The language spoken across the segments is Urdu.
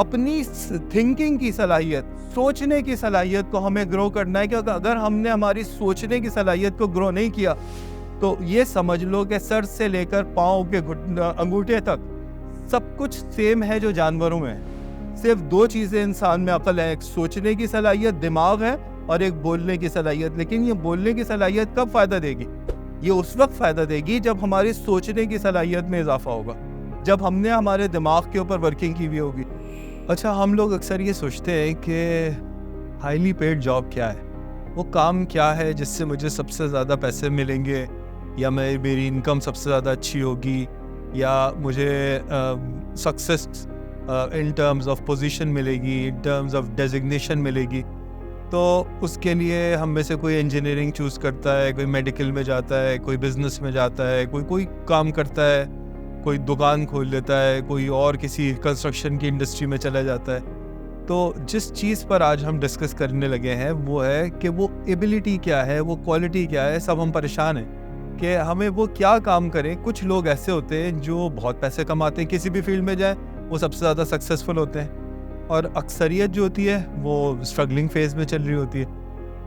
اپنی تھنکنگ کی صلاحیت، سوچنے کی صلاحیت کو ہمیں گرو کرنا ہے کہ اگر ہم نے ہماری سوچنے کی صلاحیت کو گرو نہیں کیا تو یہ سمجھ لو کہ سر سے لے کر پاؤں کے انگوٹھے تک سب کچھ سیم ہے جو جانوروں میں ہے. صرف دو چیزیں انسان میں عقل ہے، ایک سوچنے کی صلاحیت دماغ ہے اور ایک بولنے کی صلاحیت. لیکن یہ بولنے کی صلاحیت کب فائدہ دے گی؟ یہ اس وقت فائدہ دے گی جب ہماری سوچنے کی صلاحیت میں اضافہ ہوگا، جب ہم نے ہمارے دماغ کے اوپر ورکنگ کی ہوئی ہوگی. اچھا، ہم لوگ اکثر یہ سوچتے ہیں کہ ہائیلی پیڈ جاب کیا ہے، وہ کام کیا ہے جس سے مجھے سب سے زیادہ پیسے ملیں گے، یا میری انکم سب سے زیادہ اچھی ہوگی، یا مجھے success in terms of position ملے گی، ان ٹرمز آف ڈیزگنیشن ملے گی. تو اس کے لیے ہم میں سے کوئی انجینئرنگ چوز کرتا ہے، کوئی میڈیکل میں جاتا ہے، کوئی بزنس میں جاتا ہے، کوئی کام کرتا ہے، کوئی دکان کھول لیتا ہے، کوئی اور کسی کنسٹرکشن کی انڈسٹری میں چلا جاتا ہے. تو جس چیز پر آج ہم ڈسکس کرنے لگے ہیں وہ ہے کہ وہ ایبلٹی کیا ہے، وہ کوالٹی کیا ہے. سب ہم پریشان ہیں کہ ہمیں وہ کیا کام کریں. کچھ لوگ ایسے ہوتے ہیں جو بہت پیسے کماتے ہیں، کسی بھی فیلڈ میں جائیں وہ سب سے زیادہ سکسیزفل ہوتے ہیں، اور اکثریت جو ہوتی ہے وہ اسٹرگلنگ فیز میں چل رہی ہوتی ہے.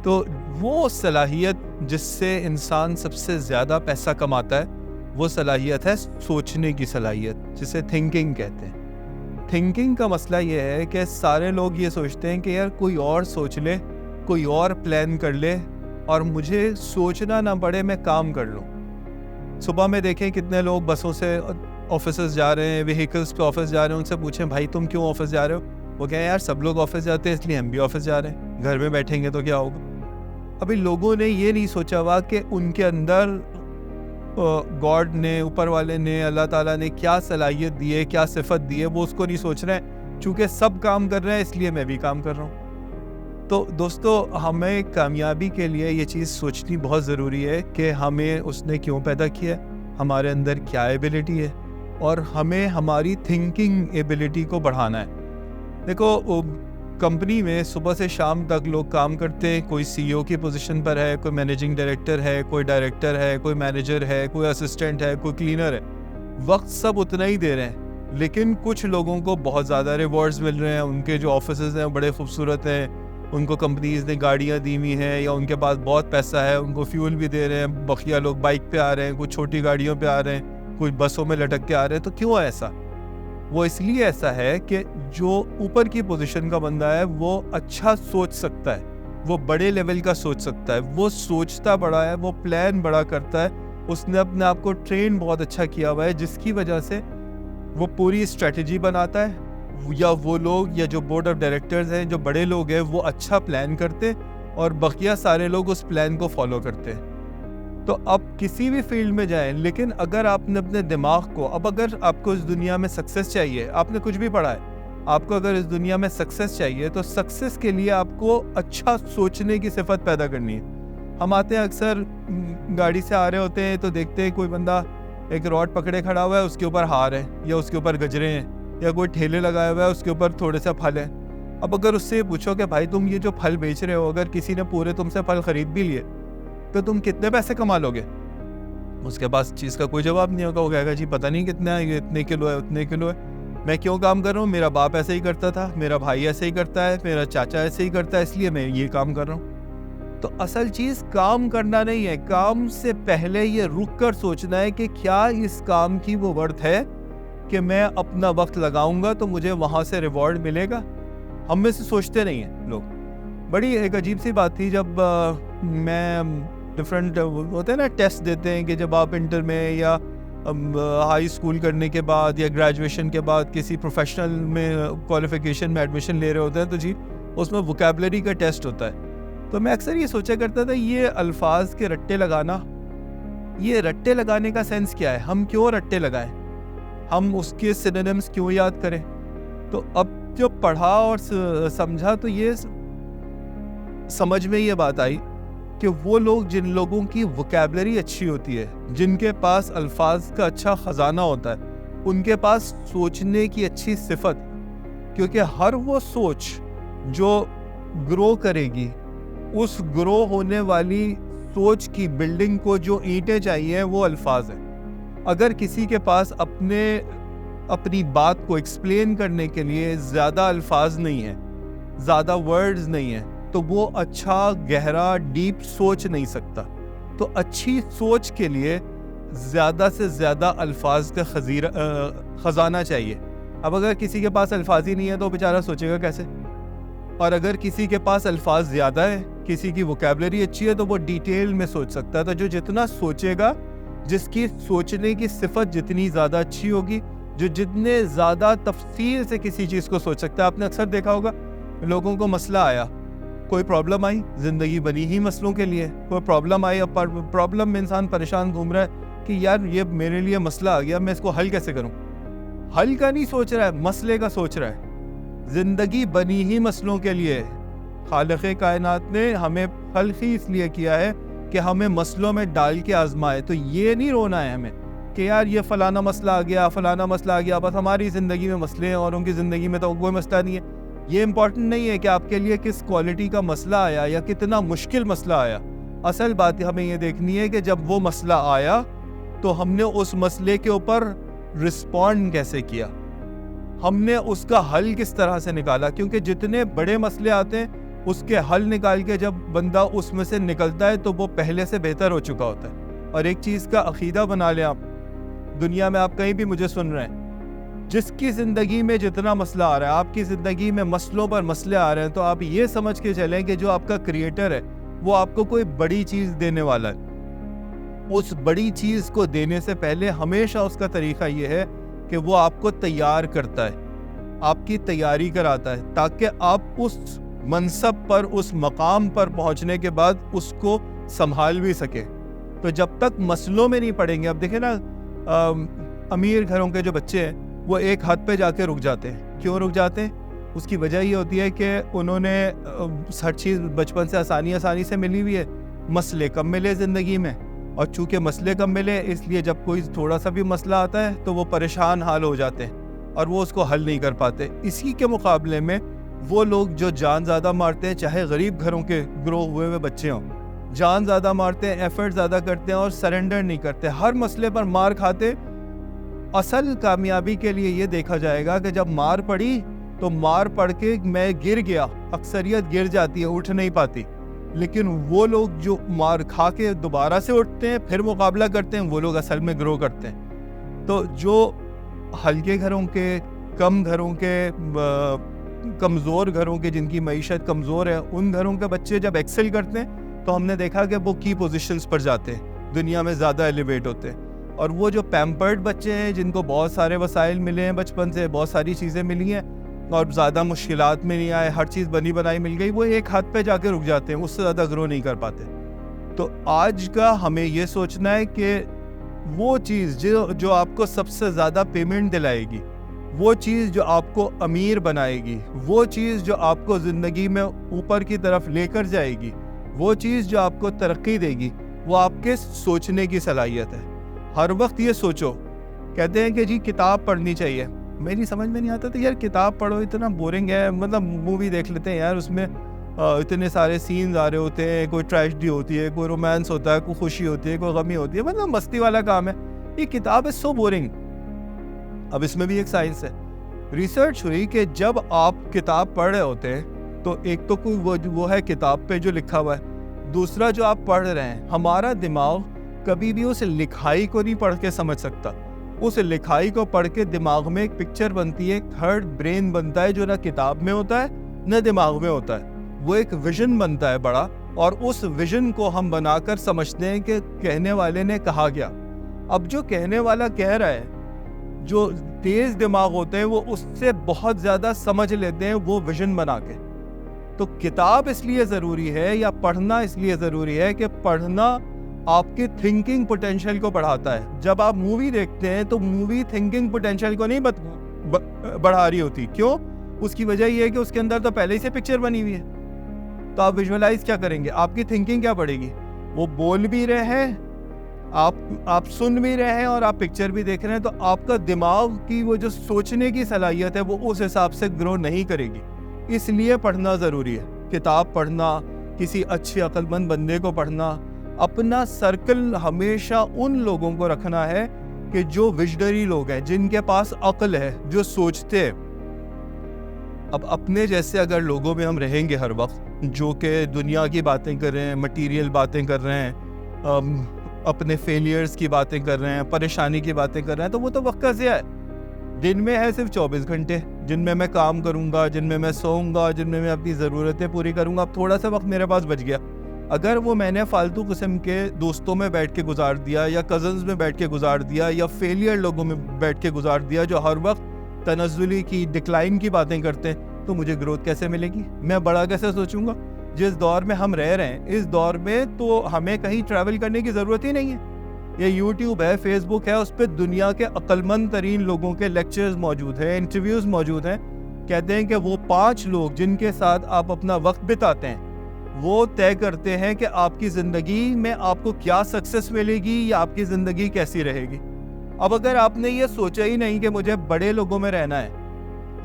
تو وہ صلاحیت جس سے انسان سب سے زیادہ پیسہ کماتا ہے وہ صلاحیت ہے سوچنے کی صلاحیت، جسے تھنکنگ کہتے ہیں. تھنکنگ کا مسئلہ یہ ہے کہ سارے لوگ یہ سوچتے ہیں کہ یار کوئی اور سوچ لے، کوئی اور پلان کر لے اور مجھے سوچنا نہ پڑے، میں کام کر لوں. صبح میں دیکھیں کتنے لوگ بسوں سے آفسز جا رہے ہیں، وہیکلز پہ آفس جا رہے ہیں. ان سے پوچھیں بھائی تم کیوں آفس جا رہے ہو؟ وہ کہیں یار سب لوگ آفس جاتے ہیں اس لیے ہم بھی آفس جا رہے ہیں، گھر میں بیٹھیں گے تو کیا ہوگا. ابھی لوگوں نے یہ نہیں سوچا ہوا کہ ان کے اندر گاڈ نے، اوپر والے نے، اللہ تعالیٰ نے کیا صلاحیت دی ہے، کیا صفت دی ہے، وہ اس کو نہیں سوچ رہے ہیں. چونکہ سب کام کر رہے ہیں اس لیے میں بھی کام کر رہا ہوں. تو دوستو، ہمیں کامیابی کے لیے یہ چیز سوچنی بہت ضروری ہے کہ ہمیں اس نے کیوں پیدا کیا، ہمارے اندر کیا ایبلٹی ہے، اور ہمیں ہماری تھنکنگ ایبلٹی کو بڑھانا ہے. دیکھو، کمپنی میں صبح سے شام تک لوگ کام کرتے ہیں. کوئی سی ای او کی پوزیشن پر ہے، کوئی مینیجنگ ڈائریکٹر ہے، کوئی ڈائریکٹر ہے، کوئی مینیجر ہے، کوئی اسسٹنٹ ہے، کوئی کلینر ہے. وقت سب اتنا ہی دے رہے ہیں، لیکن کچھ لوگوں کو بہت زیادہ ریوارڈز مل رہے ہیں. ان کے جو آفیسز ہیں بڑے خوبصورت ہیں، ان کو کمپنیز نے گاڑیاں دی ہوئی ہیں، یا ان کے پاس بہت پیسہ ہے، ان کو فیول بھی دے رہے ہیں. بقیہ لوگ بائک پہ آ رہے ہیں، کچھ چھوٹی گاڑیوں پہ آ رہے ہیں، کچھ بسوں میں لٹک کے آ رہے ہیں. تو کیوں ہے ایسا؟ وہ اس لیے ایسا ہے کہ جو اوپر کی پوزیشن کا بندہ ہے وہ اچھا سوچ سکتا ہے، وہ بڑے لیول کا سوچ سکتا ہے، وہ سوچتا بڑا ہے، وہ پلان بڑا کرتا ہے. اس نے اپنے آپ کو ٹرین بہت اچھا کیا ہوا ہے، جس کی وجہ سے وہ پوری اسٹریٹجی بناتا ہے. یا وہ لوگ، یا جو بورڈ آف ڈائریکٹرز ہیں، جو بڑے لوگ ہیں، وہ اچھا پلان کرتے اور بقیہ سارے لوگ اس پلان کو فالو کرتے. تو اب کسی بھی فیلڈ میں جائیں، لیکن اگر آپ نے اپنے دماغ کو، اب اگر آپ کو اس دنیا میں سکسیس چاہیے، آپ نے کچھ بھی پڑھا ہے، آپ کو اگر اس دنیا میں سکسیس چاہیے تو سکسیس کے لیے آپ کو اچھا سوچنے کی صفت پیدا کرنی ہے. ہم آتے ہیں اکثر گاڑی سے آ رہے ہوتے ہیں تو دیکھتے ہیں کوئی بندہ ایک راڈ پکڑے کھڑا ہوا ہے، اس کے اوپر ہار ہے، یا اس کے اوپر گجرے ہیں، یا کوئی ٹھیلے لگایا ہوا ہے، اس کے اوپر تھوڑے سے پھل ہیں. اب اگر اس سے پوچھو کہ بھائی تم یہ جو پھل بیچ رہے ہو، اگر کسی نے پورے تم سے پھل خرید بھی لیے تو تم کتنے پیسے کما لو گے؟ اس کے پاس چیز کا کوئی جواب نہیں ہوگا. وہ کہے گا جی پتہ نہیں کتنا ہے، یہ اتنے کلو ہے، اتنے کلو ہے. میں کیوں کام کر رہا ہوں؟ میرا باپ ایسے ہی کرتا تھا، میرا بھائی ایسے ہی کرتا ہے، میرا چاچا ایسے ہی کرتا ہے، اس لیے میں یہ کام کر رہا ہوں. تو اصل چیز کام کرنا نہیں ہے، کام سے پہلے یہ رک کر سوچنا ہے کہ کیا اس کام کی وہ ورتھ ہے کہ میں اپنا وقت لگاؤں گا تو مجھے وہاں سے ریوارڈ ملے گا. ہم میں سے سوچتے نہیں ہیں لوگ. بڑی ایک عجیب سی بات تھی جب میں ڈفرینٹ ہوتے ہیں نا ٹیسٹ دیتے ہیں کہ جب آپ انٹر میں یا ہائی اسکول کرنے کے بعد یا گریجویشن کے بعد کسی پروفیشنل میں کوالیفیکیشن میں ایڈمیشن لے رہے ہوتے ہیں تو جی اس میں ووکیبلری کا ٹیسٹ ہوتا ہے. تو میں اکثر یہ سوچا کرتا تھا یہ الفاظ کے رٹے لگانا، یہ رٹے لگانے کا سینس کیا ہے؟ ہم کیوں رٹے لگائیں؟ ہم اس کے سینونیمز کیوں یاد کریں؟ تو اب جو پڑھا اور سمجھا تو یہ سمجھ میں یہ بات آئی کہ وہ لوگ جن لوگوں کی ووکیبلری اچھی ہوتی ہے، جن کے پاس الفاظ کا اچھا خزانہ ہوتا ہے، ان کے پاس سوچنے کی اچھی صفت، کیونکہ ہر وہ سوچ جو گرو کرے گی، اس گرو ہونے والی سوچ کی بلڈنگ کو جو اینٹیں چاہیے وہ الفاظ ہیں. اگر کسی کے پاس اپنے اپنی بات کو ایکسپلین کرنے کے لیے زیادہ الفاظ نہیں ہیں, زیادہ ورڈز نہیں ہیں, تو وہ اچھا گہرا ڈیپ سوچ نہیں سکتا. تو اچھی سوچ کے لیے زیادہ سے زیادہ الفاظ کا خزانہ چاہیے. اب اگر کسی کے پاس الفاظ ہی نہیں ہے تو بیچارہ سوچے گا کیسے؟ اور اگر کسی کے پاس الفاظ زیادہ ہے, کسی کی ووکیبلری اچھی ہے, تو وہ ڈیٹیل میں سوچ سکتا ہے. تو جو جتنا سوچے گا, جس کی سوچنے کی صفت جتنی زیادہ اچھی ہوگی, جو جتنے زیادہ تفصیل سے کسی چیز کو سوچ سکتا ہے. آپ نے اکثر دیکھا ہوگا لوگوں کو مسئلہ آیا, کوئی پرابلم آئی, زندگی بنی ہی مسئلوں کے لیے. کوئی پرابلم آئی, اب پرابلم میں انسان پریشان گھوم رہا ہے کہ یار یہ میرے لیے مسئلہ آ گیا, میں اس کو حل کیسے کروں. حل کا نہیں سوچ رہا ہے, مسئلے کا سوچ رہا ہے. زندگی بنی ہی مسئلوں کے لیے. خالق کائنات نے ہمیں خلق ہی اس لیے کیا ہے کہ ہمیں مسئلوں میں ڈال کے آزمائے. تو یہ نہیں رونا ہے ہمیں کہ یار یہ فلانا مسئلہ آ گیا, فلانا مسئلہ آ گیا, بس ہماری زندگی میں مسئلے ہیں اور ان کی زندگی میں تو کوئی مسئلہ نہیں ہے. یہ امپورٹنٹ نہیں ہے کہ آپ کے لیے کس کوالٹی کا مسئلہ آیا یا کتنا مشکل مسئلہ آیا. اصل بات ہمیں یہ دیکھنی ہے کہ جب وہ مسئلہ آیا تو ہم نے اس مسئلے کے اوپر رسپونڈ کیسے کیا, ہم نے اس کا حل کس طرح سے نکالا. کیونکہ جتنے بڑے مسئلے آتے ہیں اس کے حل نکال کے جب بندہ اس میں سے نکلتا ہے تو وہ پہلے سے بہتر ہو چکا ہوتا ہے. اور ایک چیز کا عقیدہ بنا لیں آپ, دنیا میں آپ کہیں بھی مجھے سن رہے ہیں, جس کی زندگی میں جتنا مسئلہ آ رہا ہے, آپ کی زندگی میں مسئلوں پر مسئلے آ رہے ہیں, تو آپ یہ سمجھ کے چلیں کہ جو آپ کا کریٹر ہے وہ آپ کو کوئی بڑی چیز دینے والا ہے. اس بڑی چیز کو دینے سے پہلے ہمیشہ اس کا طریقہ یہ ہے کہ وہ آپ کو تیار کرتا ہے, آپ کی تیاری کراتا ہے, تاکہ آپ اس منصب پر, اس مقام پر پہنچنے کے بعد اس کو سنبھال بھی سکے. تو جب تک مسئلوں میں نہیں پڑیں گے, اب دیکھیں نا امیر گھروں کے جو بچے ہیں وہ ایک حد پہ جا کے رک جاتے ہیں. کیوں رک جاتے ہیں؟ اس کی وجہ یہ ہوتی ہے کہ انہوں نے ہر چیز بچپن سے آسانی سے ملی ہوئی ہے, مسئلے کم ملے زندگی میں, اور چونکہ مسئلے کم ملے اس لیے جب کوئی تھوڑا سا بھی مسئلہ آتا ہے تو وہ پریشان حال ہو جاتے ہیں اور وہ اس کو حل نہیں کر پاتے. اسی کے مقابلے میں وہ لوگ جو جان زیادہ مارتے ہیں, چاہے غریب گھروں کے گرو ہوئے ہوئے بچے ہوں, جان زیادہ مارتے ہیں, ایفرٹ زیادہ کرتے ہیں اور سرنڈر نہیں کرتے, ہر مسئلے پر مار کھاتے. اصل کامیابی کے لیے یہ دیکھا جائے گا کہ جب مار پڑی تو مار پڑ کے میں گر گیا, اکثریت گر جاتی ہے, اٹھ نہیں پاتی. لیکن وہ لوگ جو مار کھا کے دوبارہ سے اٹھتے ہیں, پھر مقابلہ کرتے ہیں, وہ لوگ اصل میں گرو کرتے ہیں. تو جو ہلکے گھروں کے, کم گھروں کے, کمزور گھروں کے, جن کی معیشت کمزور ہے, ان گھروں کے بچے جب ایکسل کرتے ہیں تو ہم نے دیکھا کہ وہ کی پوزیشنز پر جاتے ہیں, دنیا میں زیادہ ایلیویٹ ہوتے ہیں. اور وہ جو پیمپرڈ بچے ہیں, جن کو بہت سارے وسائل ملے ہیں, بچپن سے بہت ساری چیزیں ملی ہیں اور زیادہ مشکلات میں نہیں آئے, ہر چیز بنی بنائی مل گئی, وہ ایک حد پہ جا کے رک جاتے ہیں, اس سے زیادہ گرو نہیں کر پاتے. تو آج کا ہمیں یہ سوچنا ہے کہ وہ چیز جو آپ کو سب سے زیادہ پیمنٹ دلائے گی, وہ چیز جو آپ کو امیر بنائے گی, وہ چیز جو آپ کو زندگی میں اوپر کی طرف لے کر جائے گی, وہ چیز جو آپ کو ترقی دے گی, وہ آپ کے سوچنے کی صلاحیت ہے. ہر وقت یہ سوچو. کہتے ہیں کہ جی کتاب پڑھنی چاہیے, میری سمجھ میں نہیں آتا تھا یار کتاب پڑھو, اتنا بورنگ ہے, مطلب مووی دیکھ لیتے ہیں یار, اس میں اتنے سارے سینز آ رہے ہوتے ہیں, کوئی ٹریجڈی ہوتی ہے, کوئی رومانس ہوتا ہے, کوئی خوشی ہوتی ہے, کوئی غمی ہوتی ہے, مطلب مستی والا کام ہے. یہ کتاب ہے سو بورنگ. اب اس میں بھی ایک سائنس ہے. ریسرچ ہوئی کہ جب آپ کتاب پڑھ رہے ہوتے ہیں تو ایک تو کوئی وہ ہے کتاب پہ جو لکھا ہوا ہے, دوسرا جو آپ پڑھ رہے ہیں, ہمارا دماغ کبھی بھی اس لکھائی کو نہیں پڑھ کے سمجھ سکتا. اس لکھائی کو پڑھ کے دماغ میں ایک پکچر بنتی ہے, ایک تھرڈ برین بنتا ہے جو نہ کتاب میں ہوتا ہے نہ دماغ میں ہوتا ہے. وہ ایک ویژن بنتا ہے بڑا, اور اس ویژن کو ہم بنا کر سمجھتے ہیں کہ کہنے والے نے کہا گیا. اب جو کہنے والا کہہ رہا ہے, جو تیز دماغ ہوتے ہیں وہ اس سے بہت زیادہ سمجھ لیتے ہیں وہ ویژن بنا کے. تو کتاب اس لیے ضروری ہے یا پڑھنا اس لیے ضروری ہے کہ پڑھنا آپ کی تھنکنگ پوٹینشیل کو بڑھاتا ہے. جب آپ مووی دیکھتے ہیں تو مووی تھنکنگ پوٹینشیل کو نہیں بڑھا رہی ہوتی. کیوں؟ اس کی وجہ یہ ہے کہ اس کے اندر تو پہلے ہی سے پکچر بنی ہوئی ہے. تو آپ ویژوالائز کیا کریں گے؟ آپ کی تھنکنگ کیا بڑھے گی؟ وہ بول بھی رہے ہیں, آپ سن بھی رہے ہیں اور آپ پکچر بھی دیکھ رہے ہیں, تو آپ کا دماغ کی وہ جو سوچنے کی صلاحیت ہے وہ اس حساب سے گرو نہیں کرے گی. اس لیے پڑھنا ضروری ہے. کتاب پڑھنا, کسی اچھے عقل مند بندے کو پڑھنا, اپنا سرکل ہمیشہ ان لوگوں کو رکھنا ہے کہ جو وژنری لوگ ہیں, جن کے پاس عقل ہے, جو سوچتے ہیں, اب اپنے جیسے اگر لوگوں میں ہم رہیں گے ہر وقت, جو کہ دنیا کی باتیں کر رہے ہیں, مٹیریل باتیں کر رہے ہیں, اپنے فیلیئرز کی باتیں کر رہے ہیں, پریشانی کی باتیں کر رہے ہیں, تو وہ تو وقت کا ضیاع ہے. دن میں ہے صرف 24 گھنٹے, جن میں میں کام کروں گا, جن میں میں سوؤں گا, جن میں میں اپنی ضرورتیں پوری کروں گا. اب تھوڑا سا وقت میرے پاس بچ گیا, اگر وہ میں نے فالتو قسم کے دوستوں میں بیٹھ کے گزار دیا, یا کزنز میں بیٹھ کے گزار دیا, یا فیلئر لوگوں میں بیٹھ کے گزار دیا جو ہر وقت تنزلی کی, ڈکلائن کی باتیں کرتے ہیں, تو مجھے گروتھ کیسے ملے گی؟ میں بڑا کیسے سوچوں گا؟ جس دور میں ہم رہ رہے ہیں, اس دور میں تو ہمیں کہیں ٹریول کرنے کی ضرورت ہی نہیں ہے. یہ یوٹیوب ہے, فیس بک ہے, اس پہ دنیا کے عقل مند ترین لوگوں کے لیکچرز موجود ہیں, انٹرویوز موجود ہیں. کہتے ہیں کہ وہ 5 لوگ جن کے ساتھ آپ اپنا وقت بتاتے ہیں, وہ طے کرتے ہیں کہ آپ کی زندگی میں آپ کو کیا سکسس ملے گی, یا آپ کی زندگی کیسی رہے گی. اب اگر آپ نے یہ سوچا ہی نہیں کہ مجھے بڑے لوگوں میں رہنا ہے,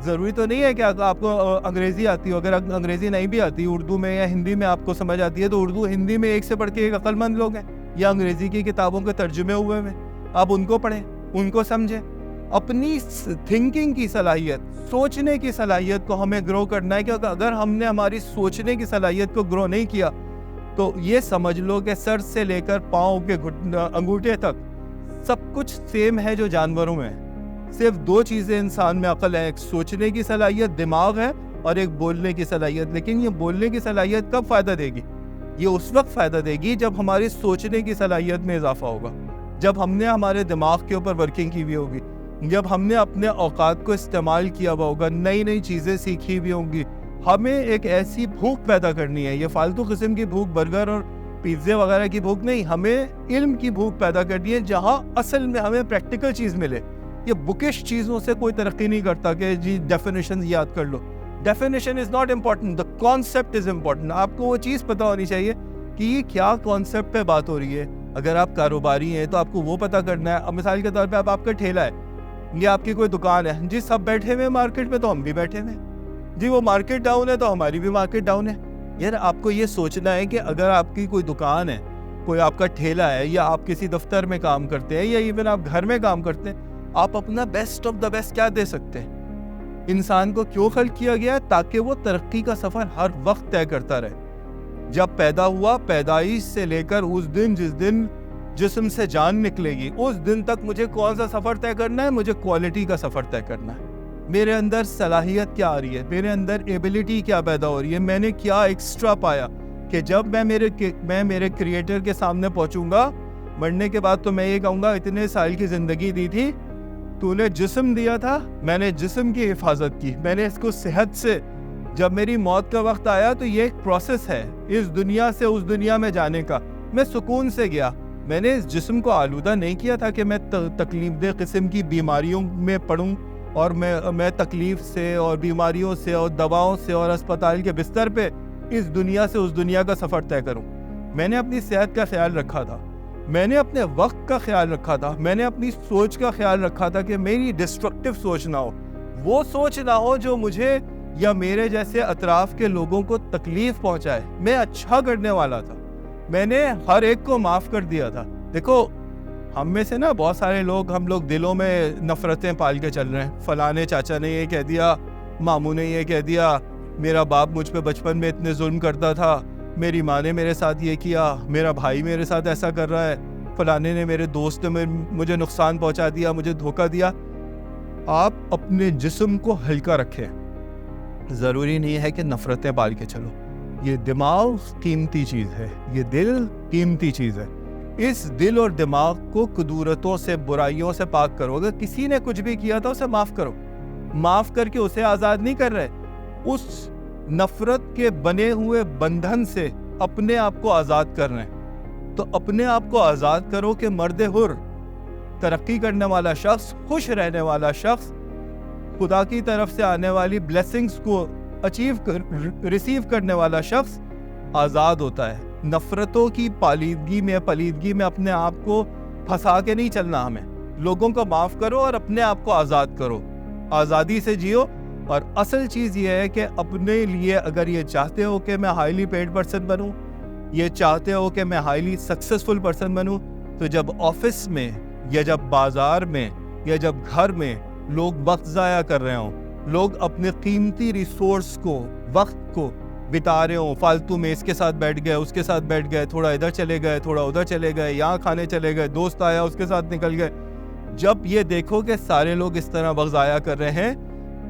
ضروری تو نہیں ہے کہ آپ کو انگریزی آتی ہو. اگر انگریزی نہیں بھی آتی, اردو میں یا ہندی میں آپ کو سمجھ آتی ہے, تو اردو ہندی میں ایک سے بڑھ کے ایک عقل مند لوگ ہیں, یا انگریزی کی کتابوں کے ترجمے ہوئے ہیں, آپ ان کو پڑھیں, ان کو سمجھیں. اپنی تھنکنگ کی صلاحیت, سوچنے کی صلاحیت کو ہمیں گرو کرنا ہے, کہ اگر ہم نے ہماری سوچنے کی صلاحیت کو گرو نہیں کیا, تو یہ سمجھ لو کہ سر سے لے کر پاؤں کے انگوٹھے تک سب کچھ سیم ہے جو جانوروں میں ہے. صرف 2 چیزیں انسان میں عقل ہے, ایک سوچنے کی صلاحیت, دماغ ہے, اور ایک بولنے کی صلاحیت. لیکن یہ بولنے کی صلاحیت کب فائدہ دے گی؟ یہ اس وقت فائدہ دے گی جب ہماری سوچنے کی صلاحیت میں اضافہ ہوگا, جب ہم نے ہمارے دماغ کے اوپر ورکنگ کی ہوئی ہوگی, جب ہم نے اپنے اوقات کو استعمال کیا ہوا ہوگا, نئی نئی چیزیں سیکھی ہوئی ہوں گی. ہمیں ایک ایسی بھوک پیدا کرنی ہے, یہ فالتو قسم کی بھوک, برگر اور پیزے وغیرہ کی بھوک نہیں, ہمیں علم کی بھوک پیدا کرنی ہے, جہاں اصل میں ہمیں پریکٹیکل چیز ملے. یہ بکش چیزوں سے کوئی ترقی نہیں کرتا کہ جی ڈیفینیشن یاد کر لو. Definition is not important, the concept is important. آپ کو وہ چیز پتہ ہونی چاہیے کہ یہ کیا کانسیپٹ پہ بات ہو رہی ہے. اگر آپ کاروباری ہیں تو آپ کو وہ پتہ کرنا ہے. اب مثال کے طور پہ آپ کا ٹھیلا ہے, یہ آپ کی کوئی دکان ہے, جی سب بیٹھے ہوئے مارکیٹ میں, تو ہم بھی بیٹھے ہوئے, جی وہ مارکیٹ ڈاؤن ہے تو ہماری بھی مارکیٹ ڈاؤن ہے. یار آپ کو یہ سوچنا ہے کہ اگر آپ کی کوئی دکان ہے, کوئی آپ کا ٹھیلا ہے, یا آپ کسی دفتر میں کام کرتے ہیں, یا ایون آپ گھر میں کام کرتے ہیں, آپ اپنا بیسٹ آف دا بیسٹ کیا دے سکتے ہیں. انسان کو کیوں خلق کیا گیا ہے؟ تاکہ وہ ترقی کا سفر ہر وقت طے کرتا رہے. جب پیدا ہوا, پیدائش سے لے کر اس دن جس دن جسم سے جان نکلے گی, اس دن تک مجھے کون سا سفر طے کرنا ہے؟ مجھے کوالٹی کا سفر طے کرنا ہے. میرے اندر صلاحیت کیا آ رہی ہے, میرے اندر ایبلٹی کیا پیدا ہو رہی ہے, میں نے کیا ایکسٹرا پایا کہ جب میں میرے کریٹر کے سامنے پہنچوں گا, مرنے کے بعد تو میں یہ کہوں گا اتنے سال کی زندگی دی تھی, تو نے جسم دیا تھا, میں نے جسم کی حفاظت کی, میں نے اس کو صحت سے, جب میری موت کا وقت آیا تو یہ ایک پروسیس ہے اس دنیا سے اس دنیا میں جانے کا. میں سکون سے گیا, میں نے اس جسم کو آلودہ نہیں کیا تھا کہ میں تکلیف دہ قسم کی بیماریوں میں پڑوں, اور میں تکلیف سے اور بیماریوں سے اور دواؤں سے اور اسپتال کے بستر پہ اس دنیا سے اس دنیا کا سفر طے کروں. میں نے اپنی صحت کا خیال رکھا تھا, میں نے اپنے وقت کا خیال رکھا تھا, میں نے اپنی سوچ کا خیال رکھا تھا کہ میری ڈسٹرکٹیو سوچ نہ ہو, وہ سوچ نہ ہو جو مجھے یا میرے جیسے اطراف کے لوگوں کو تکلیف پہنچائے. میں اچھا کرنے والا تھا, میں نے ہر ایک کو معاف کر دیا تھا. دیکھو ہم میں سے نا بہت سارے لوگ, ہم لوگ دلوں میں نفرتیں پال کے چل رہے ہیں. فلانے چاچا نے یہ کہہ دیا, ماموں نے یہ کہہ دیا, میرا باپ مجھ پہ بچپن میں اتنے ظلم کرتا تھا, میری ماں نے میرے ساتھ یہ کیا, میرا بھائی میرے ساتھ ایسا کر رہا ہے, فلانے نے, میرے دوست نے مجھے نقصان پہنچا دیا, مجھے دھوکہ دیا. آپ اپنے جسم کو ہلکا رکھیں, ضروری نہیں ہے کہ نفرتیں پال کے چلو. یہ دماغ قیمتی چیز ہے, یہ دل قیمتی چیز ہے. اس دل اور دماغ کو کدورتوں سے, برائیوں سے پاک کرو. اگر کسی نے کچھ بھی کیا تھا اسے معاف کرو, معاف کر کے اسے آزاد نہیں کر رہے, اس نفرت کے بنے ہوئے بندھن سے اپنے آپ کو آزاد کر رہے ہیں. تو اپنے آپ کو آزاد کرو کہ مرد حر, ترقی کرنے والا شخص, خوش رہنے والا شخص, خدا کی طرف سے آنے والی بلیسنگز کو ریسیو کرنے والا شخص آزاد ہوتا ہے. نفرتوں کی پلیدگی میں اپنے آپ کو پھنسا کے نہیں چلنا. ہمیں لوگوں کو معاف کرو اور اپنے آپ کو آزاد کرو, آزادی سے جیو. اور اصل چیز یہ ہے کہ اپنے لیے اگر یہ چاہتے ہو کہ میں ہائیلی پیڈ پرسن بنوں, یہ چاہتے ہو کہ میں ہائیلی سکسیسفل پرسن بنوں, تو جب آفس میں یا جب بازار میں یا جب گھر میں لوگ وقت ضائع کر رہے ہوں, لوگ اپنے قیمتی ریسورس کو, وقت کو بتا رہے ہوں فالتو میں, اس کے ساتھ بیٹھ گئے, اس کے ساتھ بیٹھ گئے, تھوڑا ادھر چلے گئے, تھوڑا ادھر چلے گئے, یہاں کھانے چلے گئے, دوست آیا اس کے ساتھ نکل گئے, جب یہ دیکھو کہ سارے لوگ اس طرح وقت ضائع کر رہے ہیں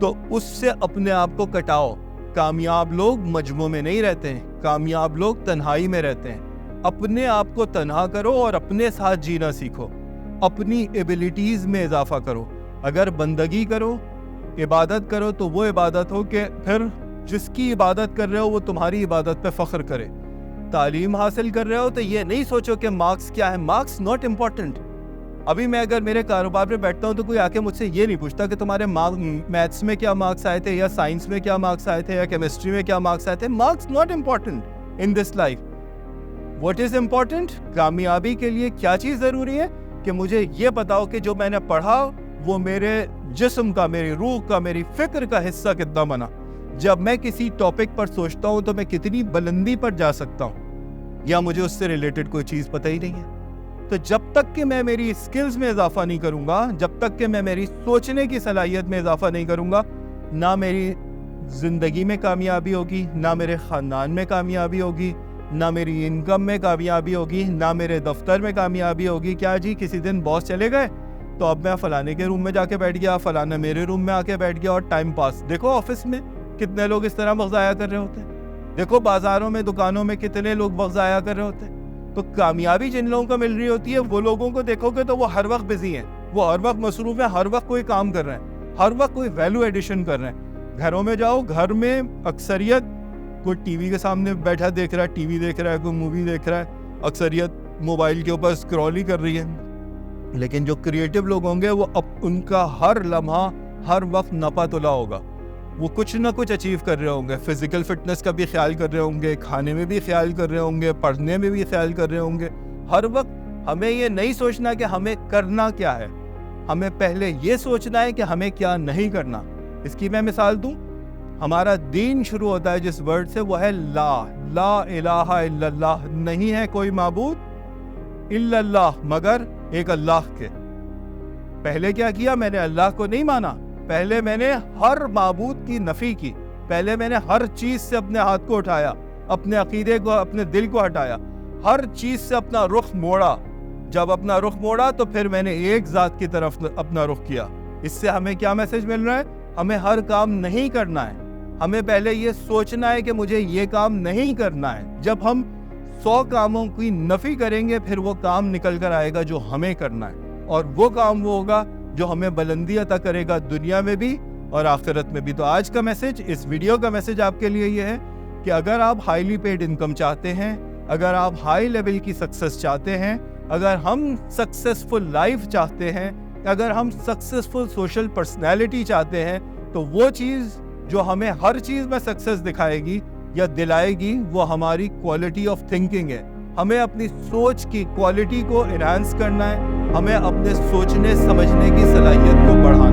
تو اس سے اپنے آپ کو کٹاؤ. کامیاب لوگ مجموعے میں نہیں رہتے ہیں, کامیاب لوگ تنہائی میں رہتے ہیں. اپنے آپ کو تنہا کرو اور اپنے ساتھ جینا سیکھو, اپنی ایبلٹیز میں اضافہ کرو. اگر بندگی کرو, عبادت کرو, تو وہ عبادت ہو کہ پھر جس کی عبادت کر رہے ہو وہ تمہاری عبادت پہ فخر کرے. تعلیم حاصل کر رہے ہو تو یہ نہیں سوچو کہ مارکس کیا ہے, مارکس ناٹ امپورٹنٹ. ابھی میں اگر میرے کاروبار پہ بیٹھتا ہوں تو کوئی آ کے مجھ سے یہ نہیں پوچھتا کہ تمہارے میتھس میں کیا مارکس آئے تھے, یا سائنس میں کیا مارکس آئے تھے, یا کیمسٹری میں کیا مارکس آئے تھے. Marks not important in this life. What is important, کامیابی کے لیے کیا چیز ضروری ہے کہ مجھے یہ بتاؤ کہ جو میں نے پڑھا وہ میرے جسم کا, میری روح کا, میری فکر کا حصہ کتنا بنا. جب میں کسی ٹاپک پر سوچتا ہوں تو میں کتنی بلندی پر جا سکتا ہوں, یا مجھے اس سے ریلیٹڈ کوئی چیز پتہ ہی نہیں ہے. تو جب تک کہ میں میری اسکلز میں اضافہ نہیں کروں گا, جب تک کہ میں میری سوچنے کی صلاحیت میں اضافہ نہیں کروں گا, نہ میری زندگی میں کامیابی ہوگی, نہ میرے خاندان میں کامیابی ہوگی, نہ میری انکم میں کامیابی ہوگی, نہ میرے دفتر میں کامیابی ہوگی. کیا جی کسی دن باس چلے گئے تو اب میں فلانے کے روم میں جا کے بیٹھ گیا, فلانا میرے روم میں آ کے بیٹھ گیا, اور ٹائم پاس. دیکھو آفس میں کتنے لوگ اس طرح وقت ضائع کر رہے ہوتے ہیں, دیکھو بازاروں میں, دکانوں میں کتنے لوگ وقت ضائع کر رہے ہوتے ہیں. تو کامیابی جن لوگوں کو مل رہی ہوتی ہے وہ لوگوں کو دیکھو گے تو وہ ہر وقت بزی ہیں, وہ ہر وقت مصروف ہیں, ہر وقت کوئی کام کر رہے ہیں, ہر وقت کوئی ویلیو ایڈیشن کر رہے ہیں. گھروں میں جاؤ, گھر میں اکثریت کوئی ٹی وی کے سامنے بیٹھا دیکھ رہا ہے, ٹی وی دیکھ رہا ہے, کوئی مووی دیکھ رہا ہے, اکثریت موبائل کے اوپر اسکرول ہی کر رہی ہے. لیکن جو کریٹو لوگ ہوں گے وہ ان کا ہر لمحہ, ہر وقت نپا تلا ہوگا, وہ کچھ نہ کچھ اچیو کر رہے ہوں گے. فزیکل فٹنس کا بھی خیال کر رہے ہوں گے, کھانے میں بھی خیال کر رہے ہوں گے, پڑھنے میں بھی خیال کر رہے ہوں گے. ہر وقت ہمیں یہ نہیں سوچنا کہ ہمیں کرنا کیا ہے, ہمیں پہلے یہ سوچنا ہے کہ ہمیں کیا نہیں کرنا. اس کی میں مثال دوں, ہمارا دین شروع ہوتا ہے جس ورڈ سے, وہ ہے لا الہ الا اللہ. نہیں ہے کوئی معبود الا اللہ, مگر ایک اللہ کے. پہلے کیا کیا, میں نے اللہ کو نہیں مانا, پہلے میں نے ہر معبود کی نفی کی, پہلے میں نے ہر چیز سے اپنے ہاتھ کو اٹھایا, اپنے عقیدے کو, اپنے دل کو ہٹایا, ہر چیز سے اپنا رخ موڑا. جب اپنا رخ موڑا تو پھر میں نے ایک ذات کی طرف اپنا رخ کیا. اس سے ہمیں کیا میسج مل رہا ہے, ہمیں ہر کام نہیں کرنا ہے, ہمیں پہلے یہ سوچنا ہے کہ مجھے یہ کام نہیں کرنا ہے. جب ہم 100 کاموں کی نفی کریں گے پھر وہ کام نکل کر آئے گا جو ہمیں کرنا ہے, اور وہ کام وہ ہوگا جو ہمیں بلندی عطا کرے گا دنیا میں بھی اور آخرت میں بھی. تو آج کا میسج, اس ویڈیو کا میسج آپ کے لیے یہ ہے کہ اگر آپ ہائیلی پیڈ انکم چاہتے ہیں, اگر آپ ہائی لیول کی سکسس چاہتے ہیں, اگر ہم سکسسفل لائف چاہتے ہیں, اگر ہم سکسسفل سوشل پرسنالٹی چاہتے ہیں, تو وہ چیز جو ہمیں ہر چیز میں سکسس دکھائے گی یا دلائے گی وہ ہماری کوالٹی آف تھنکنگ ہے. ہمیں اپنی سوچ کی کوالٹی کو انہانس کرنا ہے, ہمیں اپنے سوچنے سمجھنے کی صلاحیت کو بڑھانا ہے.